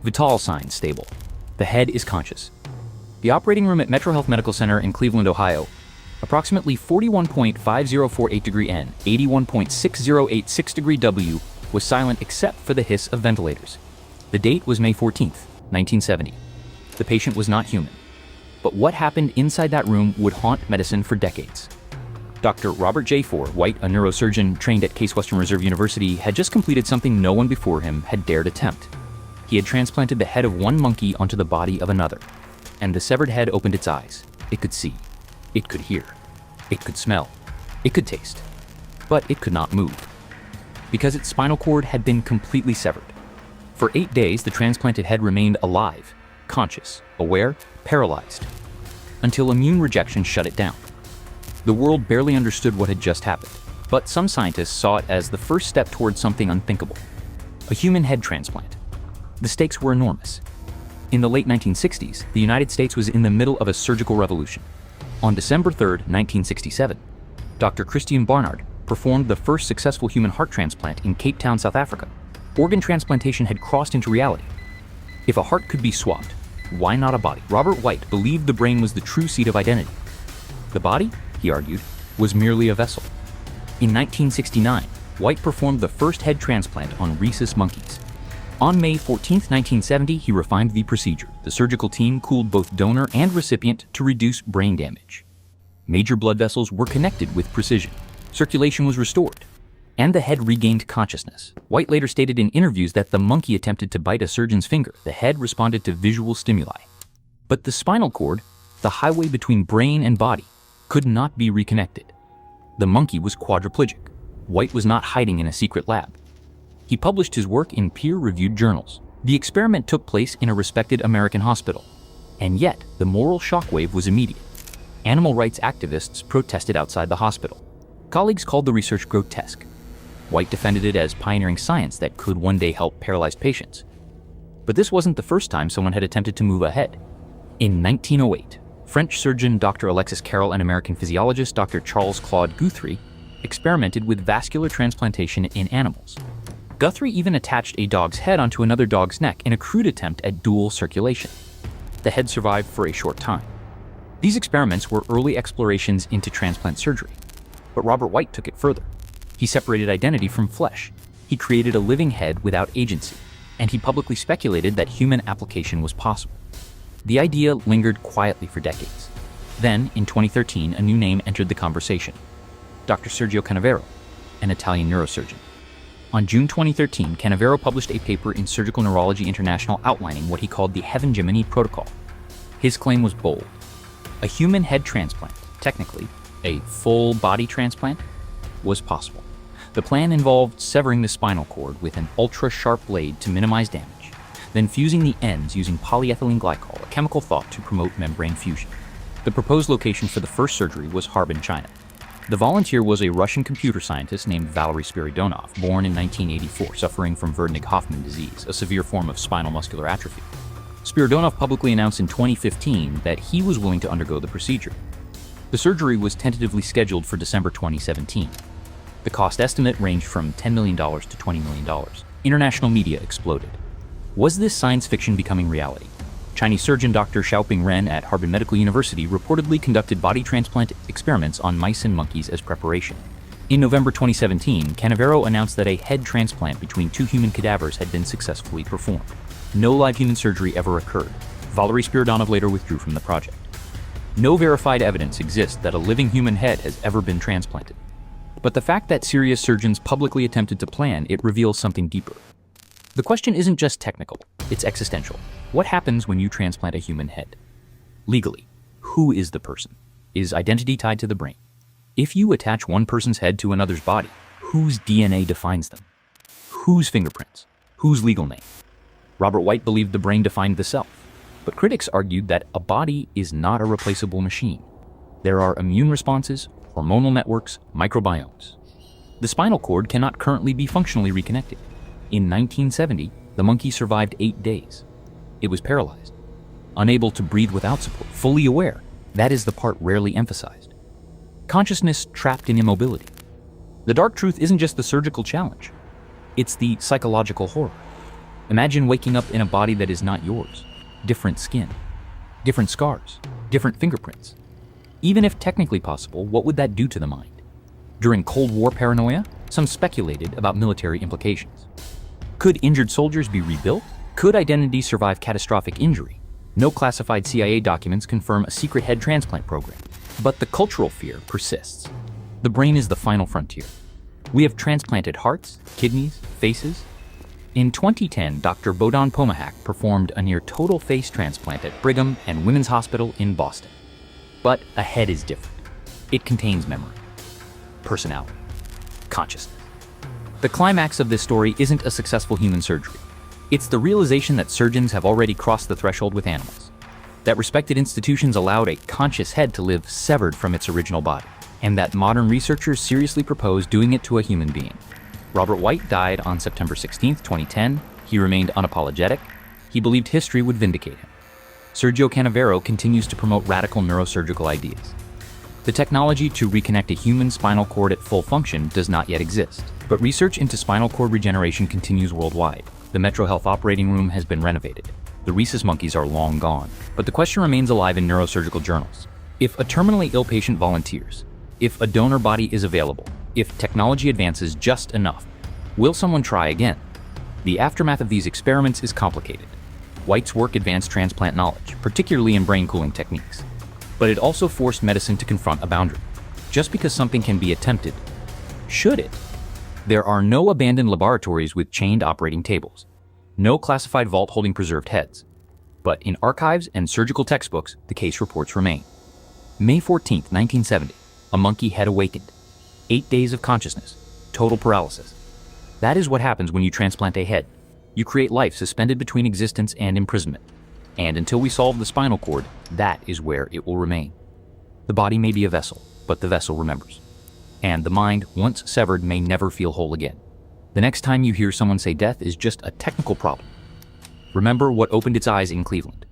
Vital signs stable. The head is conscious. The operating room at Metro Health Medical Center in Cleveland, Ohio, approximately 41.5048 degree N, 81.6086 degree W, was silent except for the hiss of ventilators. The date was May 14th, 1970. The patient was not human. But what happened inside that room would haunt medicine for decades. Dr. Robert J. White, a neurosurgeon trained at Case Western Reserve University, had just completed something no one before him had dared attempt. He had transplanted the head of one monkey onto the body of another, and the severed head opened its eyes. It could see. It could hear. It could smell. It could taste. But it could not move, because its spinal cord had been completely severed. For 8 days, the transplanted head remained alive, conscious, aware, paralyzed, until immune rejection shut it down. The world barely understood what had just happened, but some scientists saw it as the first step towards something unthinkable: a human head transplant. The stakes were enormous. In the late 1960s, the United States was in the middle of a surgical revolution. On December 3, 1967, Dr. Christian Barnard performed the first successful human heart transplant in Cape Town, South Africa. Organ transplantation had crossed into reality. If a heart could be swapped, why not a body? Robert White believed the brain was the true seat of identity. The body, he argued, was merely a vessel. In 1969, White performed the first head transplant on rhesus monkeys. On May 14, 1970, he refined the procedure. The surgical team cooled both donor and recipient to reduce brain damage. Major blood vessels were connected with precision. Circulation was restored, and the head regained consciousness. White later stated in interviews that the monkey attempted to bite a surgeon's finger. The head responded to visual stimuli. But the spinal cord, the highway between brain and body, could not be reconnected. The monkey was quadriplegic. White was not hiding in a secret lab. He published his work in peer-reviewed journals. The experiment took place in a respected American hospital, and yet the moral shockwave was immediate. Animal rights activists protested outside the hospital. Colleagues called the research grotesque. White defended it as pioneering science that could one day help paralyzed patients. But this wasn't the first time someone had attempted to move ahead. In 1908, French surgeon Dr. Alexis Carrel and American physiologist Dr. Charles Claude Guthrie experimented with vascular transplantation in animals. Guthrie even attached a dog's head onto another dog's neck in a crude attempt at dual circulation. The head survived for a short time. These experiments were early explorations into transplant surgery, but Robert White took it further. He separated identity from flesh. He created a living head without agency, and he publicly speculated that human application was possible. The idea lingered quietly for decades. Then, in 2013, a new name entered the conversation: Dr. Sergio Canavero, an Italian neurosurgeon. On June 2013, Canavero published a paper in Surgical Neurology International outlining what he called the Heaven Gemini Protocol. His claim was bold. A human head transplant, technically a full body transplant, was possible. The plan involved severing the spinal cord with an ultra-sharp blade to minimize damage, then fusing the ends using polyethylene glycol, a chemical thought to promote membrane fusion. The proposed location for the first surgery was Harbin, China. The volunteer was a Russian computer scientist named Valery Spiridonov, born in 1984, suffering from Wernicke-Hoffmann disease, a severe form of spinal muscular atrophy. Spiridonov publicly announced in 2015 that he was willing to undergo the procedure. The surgery was tentatively scheduled for December 2017. The cost estimate ranged from $10 million to $20 million. International media exploded. Was this science fiction becoming reality? Chinese surgeon Dr. Xiaoping Ren at Harbin Medical University reportedly conducted body transplant experiments on mice and monkeys as preparation. In November 2017, Canavero announced that a head transplant between two human cadavers had been successfully performed. No live human surgery ever occurred. Valery Spiridonov later withdrew from the project. No verified evidence exists that a living human head has ever been transplanted. But the fact that serious surgeons publicly attempted to plan it reveals something deeper. The question isn't just technical, it's existential. What happens when you transplant a human head? Legally, who is the person? Is identity tied to the brain? If you attach one person's head to another's body, whose DNA defines them? Whose fingerprints? Whose legal name? Robert White believed the brain defined the self, but critics argued that a body is not a replaceable machine. There are immune responses, hormonal networks, microbiomes. The spinal cord cannot currently be functionally reconnected. In 1970, the monkey survived 8 days. It was paralyzed, unable to breathe without support, fully aware. That is the part rarely emphasized. Consciousness trapped in immobility. The dark truth isn't just the surgical challenge. It's the psychological horror. Imagine waking up in a body that is not yours. Different skin, different scars, different fingerprints. Even if technically possible, what would that do to the mind? During Cold War paranoia, some speculated about military implications. Could injured soldiers be rebuilt? Could identity survive catastrophic injury? No classified CIA documents confirm a secret head transplant program. But the cultural fear persists. The brain is the final frontier. We have transplanted hearts, kidneys, faces. In 2010, Dr. Bodan Pomahak performed a near-total face transplant at Brigham and Women's Hospital in Boston. But a head is different. It contains memory, personality, consciousness. The climax of this story isn't a successful human surgery. It's the realization that surgeons have already crossed the threshold with animals, that respected institutions allowed a conscious head to live severed from its original body, and that modern researchers seriously propose doing it to a human being. Robert White died on September 16, 2010. He remained unapologetic. He believed history would vindicate him. Sergio Canavero continues to promote radical neurosurgical ideas. The technology to reconnect a human spinal cord at full function does not yet exist, but research into spinal cord regeneration continues worldwide. The Metro Health operating room has been renovated. The rhesus monkeys are long gone, but the question remains alive in neurosurgical journals. If a terminally ill patient volunteers, if a donor body is available, if technology advances just enough, will someone try again? The aftermath of these experiments is complicated. White's work advanced transplant knowledge, particularly in brain cooling techniques. But it also forced medicine to confront a boundary. Just because something can be attempted, should it? There are no abandoned laboratories with chained operating tables, no classified vault holding preserved heads. But in archives and surgical textbooks, the case reports remain. May 14, 1970, a monkey had awakened. 8 days of consciousness, total paralysis. That is what happens when you transplant a head. You create life suspended between existence and imprisonment. And until we solve the spinal cord, that is where it will remain. The body may be a vessel, but the vessel remembers. And the mind, once severed, may never feel whole again. The next time you hear someone say death is just a technical problem, remember what opened its eyes in Cleveland.